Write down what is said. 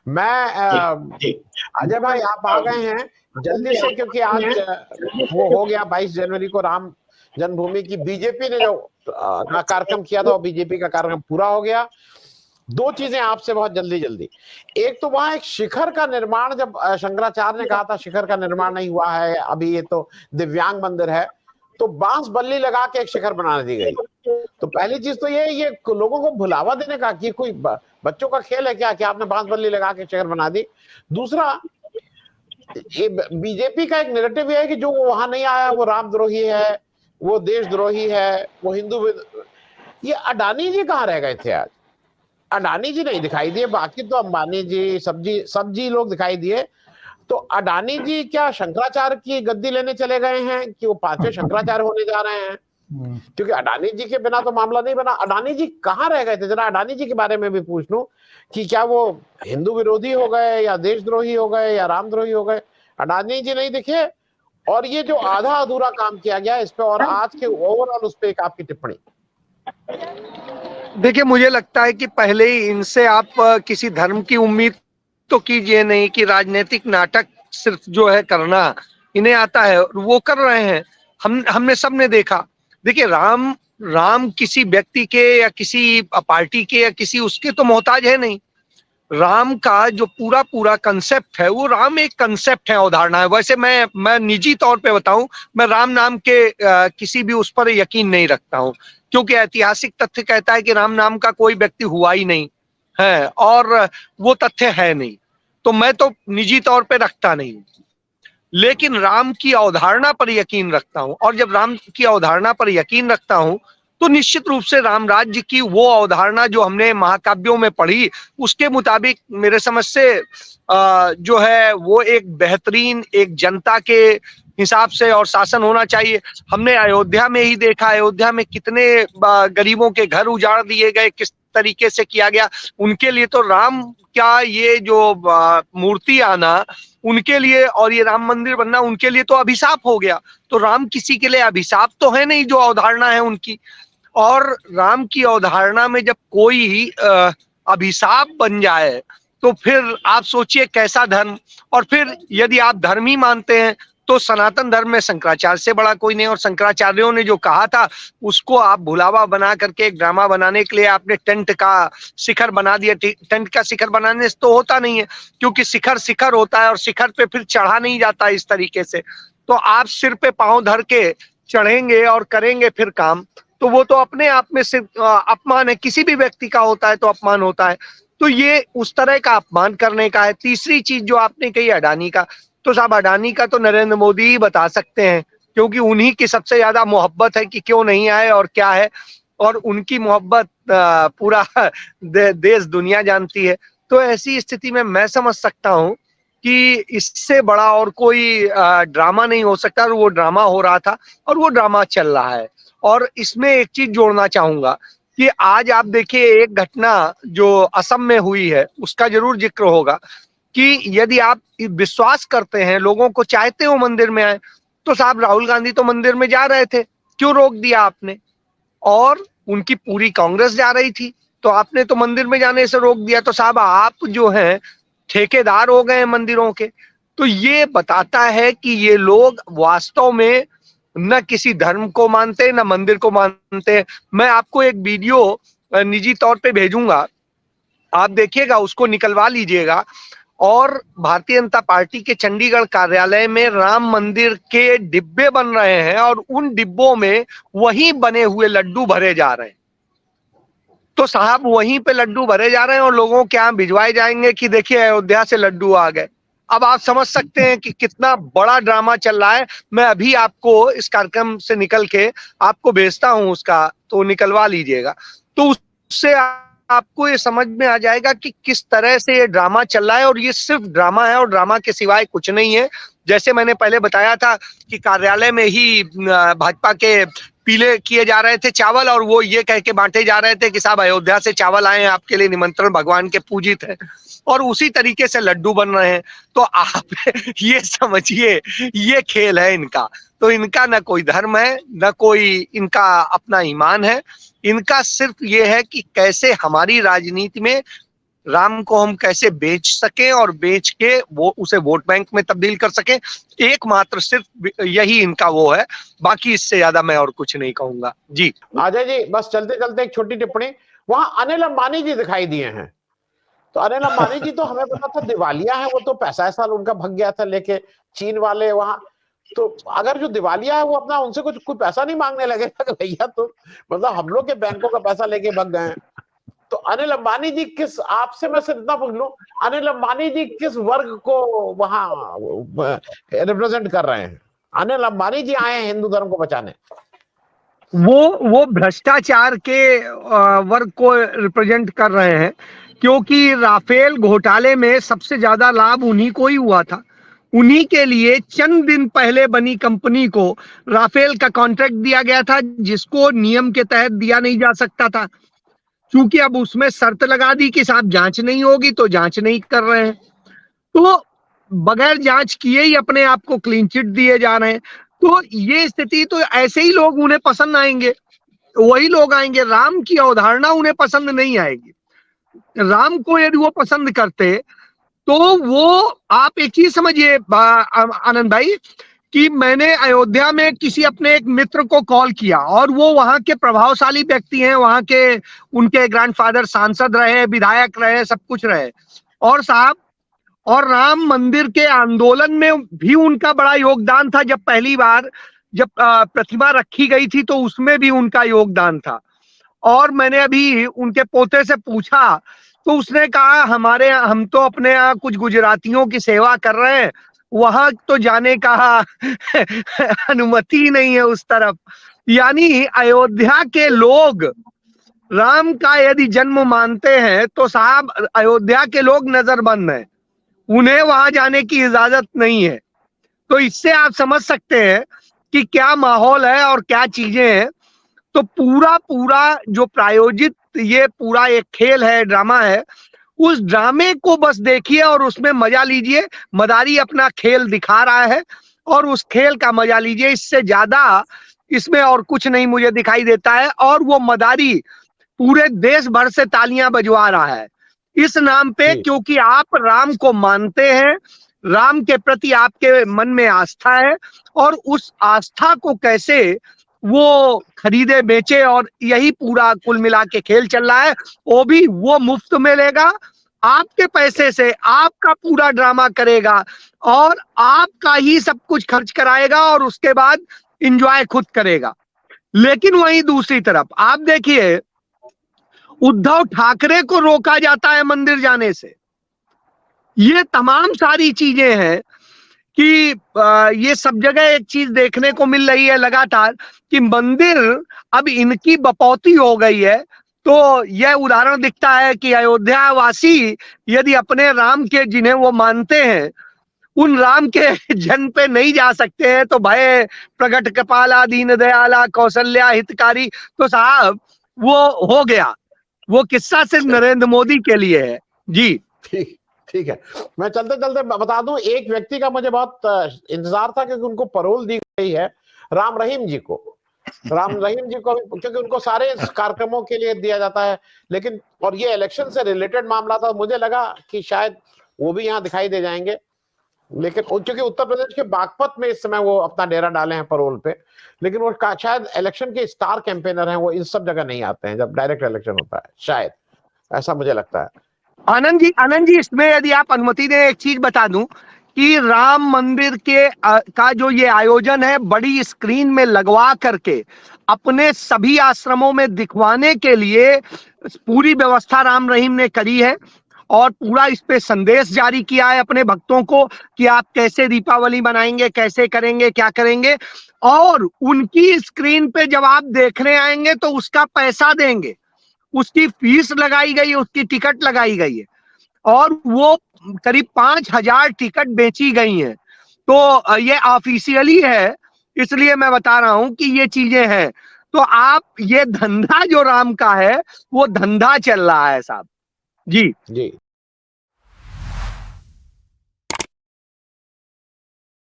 मैं अजय भाई आप आ गए हैं जल्दी से, क्योंकि आज वो हो गया 22 जनवरी को राम जन्मभूमि की बीजेपी ने जो कार्यक्रम किया था, वो बीजेपी का कार्यक्रम पूरा हो गया। दो चीजें आपसे बहुत जल्दी जल्दी। एक तो वहां एक शिखर का निर्माण, जब शंकराचार्य ने कहा था शिखर का निर्माण नहीं हुआ है अभी, ये तो दिव्यांग मंदिर है, तो बांस बल्ली लगा के एक शिखर बना दी गई। तो पहली चीज तो ये लोगों को भुलावा देने का कि कोई बच्चों का खेल है क्या कि आपने बांस बल्ली लगा के शिखर बना दी। दूसरा, ये बीजेपी का एक नैरेटिव है कि जो वहां नहीं आया वो रामद्रोही है, वो देशद्रोही है, वो हिंदू। ये अडानी जी कहाँ रह गए थे आज? अडानी जी नहीं दिखाई दिए, बाकी तो अंबानी जी, सब्जी लोग दिखाई दिए। तो अडानी जी क्या शंकराचार्य की गद्दी लेने चले गए हैं कि वो पांचवें शंकराचार्य होने जा रहे हैं? क्योंकि अडानी जी के बिना तो मामला नहीं बना। अडानी जी कहाँ रह गए थे? जरा अडानी जी के बारे में भी पूछ लूं कि क्या वो हिंदू विरोधी हो गए या देशद्रोही हो गए या रामद्रोही हो गए? अडानी जी नहीं दिखे। और ये जो आधा अधूरा काम किया गया इस पे, और आज के ओवरऑल उस पे एक आपकी टिप्पणी। देखिए, मुझे लगता है कि पहले ही इनसे आप किसी धर्म की उम्मीद तो कीजिए नहीं कि राजनीतिक नाटक सिर्फ जो है करना इन्हें आता है, वो कर रहे हैं। हमने सबने देखा। देखिए, राम राम किसी व्यक्ति के या किसी पार्टी के या किसी उसके तो मोहताज है नहीं। राम का जो पूरा पूरा कंसेप्ट है, वो राम एक कंसेप्ट है, अवधारणा है। वैसे मैं निजी तौर पे बताऊं, मैं राम नाम के किसी भी उस पर यकीन नहीं रखता हूं, क्योंकि ऐतिहासिक तथ्य कहता है कि राम नाम का कोई व्यक्ति हुआ ही नहीं है, और वो तथ्य है नहीं, तो मैं तो निजी तौर पे रखता नहीं। लेकिन राम की अवधारणा पर यकीन रखता हूं, और जब राम की अवधारणा पर यकीन रखता हूं तो निश्चित रूप से राम राज्य की वो अवधारणा जो हमने महाकाव्यों में पढ़ी, उसके मुताबिक मेरे समझ से जो है वो एक बेहतरीन, एक जनता के हिसाब से और शासन होना चाहिए। हमने अयोध्या में ही देखा, अयोध्या में कितने गरीबों के घर उजाड़ दिए गए, किस तरीके से किया गया। उनके लिए तो राम क्या, ये जो मूर्ति आना उनके लिए और ये राम मंदिर बनना उनके लिए तो अभिशाप हो गया। तो राम किसी के लिए अभिशाप तो है नहीं, जो अवधारणा है उनकी। और राम की अवधारणा में जब कोई अभिशाप बन जाए तो फिर आप सोचिए कैसा धर्म। और फिर यदि आप धर्म ही मानते हैं तो सनातन धर्म में शंकराचार्य से बड़ा कोई नहीं, और शंकराचार्यों ने जो कहा था उसको आप भुलावा बना करके एक ड्रामा बनाने के लिए आपने टेंट का शिखर बना दिया। टेंट का शिखर बनाने से तो होता नहीं है, क्योंकि शिखर शिखर होता है और शिखर पे फिर चढ़ा नहीं जाता इस तरीके से। तो आप सिर पे पांव धर के चढ़ेंगे और करेंगे फिर काम, तो वो तो अपने आप में सिर्फ अपमान है। किसी भी व्यक्ति का होता है तो अपमान होता है, तो ये उस तरह का अपमान करने का है। तीसरी चीज जो आपने कही अडानी का, तो साहब अडानी का तो नरेंद्र मोदी ही बता सकते हैं, क्योंकि उन्हीं की सबसे ज्यादा मोहब्बत है कि क्यों नहीं आए और क्या है। और उनकी मोहब्बत पूरा देश दुनिया जानती है। तो ऐसी स्थिति में मैं समझ सकता हूं कि इससे बड़ा और कोई ड्रामा नहीं हो सकता, और वो ड्रामा हो रहा था और वो ड्रामा चल रहा है। और इसमें एक चीज जोड़ना चाहूंगा कि आज आप देखिए, एक घटना जो असम में हुई है उसका जरूर जिक्र होगा कि यदि आप विश्वास करते हैं, लोगों को चाहते हो मंदिर में आए, तो साहब राहुल गांधी तो मंदिर में जा रहे थे, क्यों रोक दिया आपने? और उनकी पूरी कांग्रेस जा रही थी, तो आपने तो मंदिर में जाने से रोक दिया। तो साहब आप जो हैं ठेकेदार हो गए मंदिरों के। तो ये बताता है कि ये लोग वास्तव में न किसी धर्म को मानते न मंदिर को मानते। मैं आपको एक वीडियो निजी तौर पे भेजूंगा, आप देखिएगा, उसको निकलवा लीजिएगा। और भारतीय जनता पार्टी के चंडीगढ़ कार्यालय में राम मंदिर के डिब्बे बन रहे हैं, और उन डिब्बों में वही बने हुए लड्डू भरे जा रहे हैं। तो साहब वहीं पे लड्डू भरे जा रहे हैं और लोगों के यहाँ भिजवाए जाएंगे कि देखिए अयोध्या से लड्डू आ गए। अब आप समझ सकते हैं कि कितना बड़ा ड्रामा चल रहा है। मैं अभी आपको इस कार्यक्रम से निकल के आपको भेजता हूं उसका, तो निकलवा लीजिएगा। तो उससे आपको ये समझ में आ जाएगा कि किस तरह से ये ड्रामा चल रहा है, और ये सिर्फ ड्रामा है और ड्रामा के सिवाय कुछ नहीं है। जैसे मैंने पहले बताया था कि कार्यालय में ही भाजपा के पीले किए जा रहे थे चावल, और वो ये कह के बांटे जा रहे थे कि साहब अयोध्या से चावल आए हैं, आपके लिए निमंत्रण, भगवान के पूजित है। और उसी तरीके से लड्डू बन रहे हैं। तो आप ये समझिए, ये खेल है इनका। तो इनका न कोई धर्म है, न कोई इनका अपना ईमान है। इनका सिर्फ ये है कि कैसे हमारी राजनीति में राम को हम कैसे बेच सकें और बेच के वो उसे वोट बैंक में तब्दील कर सकें, एकमात्र सिर्फ यही इनका वो है। बाकी इससे ज्यादा मैं और कुछ नहीं कहूंगा। जी अजय जी, बस चलते चलते एक छोटी टिप्पणी, वहां अनिल अंबानी जी दिखाई दिए हैं। तो अनिल अंबानी जी तो हमें पता था दिवालिया है, वो तो पैसा ऐसा उनका भग गया था लेके चीन वाले वहां। तो अगर जो दिवालिया है वो अपना उनसे कुछ कोई पैसा नहीं मांगने लगेगा कि भैया तो मतलब हम लोग के बैंकों का पैसा लेके भग गए हैं। तो अनिल अंबानी जी किस, आपसे मैं सिर्फ इतना पूछ लूं, अनिल अंबानी जी किस वर्ग को वहां रिप्रेजेंट कर रहे हैं? अनिल अंबानी जी आए हैं हिंदू धर्म को बचाने। वो भ्रष्टाचार के वर्ग को रिप्रेजेंट कर रहे हैं, क्योंकि राफेल घोटाले में सबसे ज्यादा लाभ उन्हीं को ही हुआ था। उन्हीं के लिए चंद दिन पहले बनी कंपनी को राफेल का कॉन्ट्रैक्ट दिया गया था, जिसको नियम के तहत दिया नहीं जा सकता था। क्योंकि अब उसमें शर्त लगा दी कि साहब जांच नहीं होगी, तो जांच नहीं कर रहे हैं। तो बगैर जांच किए ही अपने आप को क्लीन चिट दिए जा रहे हैं। तो ये स्थिति, तो ऐसे ही लोग उन्हें पसंद आएंगे, वही लोग आएंगे। राम की अवधारणा उन्हें पसंद नहीं आएगी। राम को यदि वो पसंद करते तो वो, आप एक चीज समझिए आनंद भाई, कि मैंने अयोध्या में किसी अपने एक मित्र को कॉल किया और वो वहां के प्रभावशाली व्यक्ति हैं, वहां के उनके ग्रैंडफादर सांसद रहे, विधायक रहे, सब कुछ रहे। और साहब, और राम मंदिर के आंदोलन में भी उनका बड़ा योगदान था। जब पहली बार जब प्रतिमा रखी गई थी तो उसमें भी उनका योगदान था। और मैंने अभी उनके पोते से पूछा तो उसने कहा हम तो अपने यहाँ कुछ गुजरातियों की सेवा कर रहे हैं, वहां तो जाने का अनुमति नहीं है उस तरफ। यानी अयोध्या के लोग राम का यदि जन्म मानते हैं तो साहब अयोध्या के लोग नजरबंद हैं, उन्हें वहां जाने की इजाजत नहीं है। तो इससे आप समझ सकते हैं कि क्या माहौल है और क्या चीजें हैं। तो पूरा पूरा जो प्रायोजित ये पूरा एक खेल है, ड्रामा है, उस ड्रामे को बस देखिए और उसमें मजा लीजिए। मदारी अपना खेल दिखा रहा है और उस खेल का मजा लीजिए। इससे ज्यादा इसमें और कुछ नहीं मुझे दिखाई देता है। और वो मदारी पूरे देश भर से तालियां बजवा रहा है इस नाम पे, क्योंकि आप राम को मानते हैं, राम के प्रति आपके मन में आस्था है, और उस आस्था को कैसे वो खरीदे बेचे, और यही पूरा कुल मिला के खेल चल रहा है। वो भी वो मुफ्त में लेगा, आपके पैसे से आपका पूरा ड्रामा करेगा और आपका ही सब कुछ खर्च कराएगा और उसके बाद एंजॉय खुद करेगा। लेकिन वहीं दूसरी तरफ आप देखिए, उद्धव ठाकरे को रोका जाता है मंदिर जाने से। ये तमाम सारी चीजें हैं कि ये सब जगह एक चीज देखने को मिल रही है लगातार कि मंदिर अब इनकी बपौती हो गई है। तो यह उदाहरण दिखता है कि अयोध्या वासी यदि अपने राम के, जिन्हें वो मानते हैं, उन राम के जन्म पे नहीं जा सकते हैं तो भय प्रगट कृपाला दीन दयाला कौशल्या हितकारी। तो साहब वो हो गया, वो किस्सा सिर्फ नरेंद्र मोदी के लिए है। जी ठीक है। मैं चलते चलते बता दूं, एक व्यक्ति का मुझे बहुत इंतजार था क्योंकि उनको पैरोल दी गई है, राम रहीम जी को। राम रहीम जी को, क्योंकि उनको सारे कार्यक्रमों के लिए दिया जाता है, लेकिन और ये इलेक्शन से रिलेटेड मामला था, मुझे लगा कि शायद वो भी यहाँ दिखाई दे जाएंगे। लेकिन क्योंकि उत्तर प्रदेश के बागपत में इस समय वो अपना डेरा डाले हैं पैरोल पे, लेकिन वो शायद इलेक्शन के स्टार कैंपेनर हैं, वो इन सब जगह नहीं आते हैं जब डायरेक्ट इलेक्शन होता है, शायद ऐसा मुझे लगता है। आनंद जी, इसमें यदि आप अनुमति दें एक चीज बता दूं कि राम मंदिर के का जो ये आयोजन है बड़ी स्क्रीन में लगवा करके अपने सभी आश्रमों में दिखवाने के लिए पूरी व्यवस्था राम रहीम ने करी है और पूरा इस पे संदेश जारी किया है अपने भक्तों को कि आप कैसे दीपावली मनाएंगे, कैसे करेंगे, क्या करेंगे। और उनकी स्क्रीन पे जब आप देखने आएंगे तो उसका पैसा देंगे, उसकी फीस लगाई गई है, उसकी टिकट लगाई गई है और वो करीब 5000 टिकट बेची गई हैं। तो ये ऑफिशियली है, इसलिए मैं बता रहा हूं कि ये चीजें हैं। तो आप, ये धंधा जो राम का है वो धंधा चल रहा है साहब। जी जी।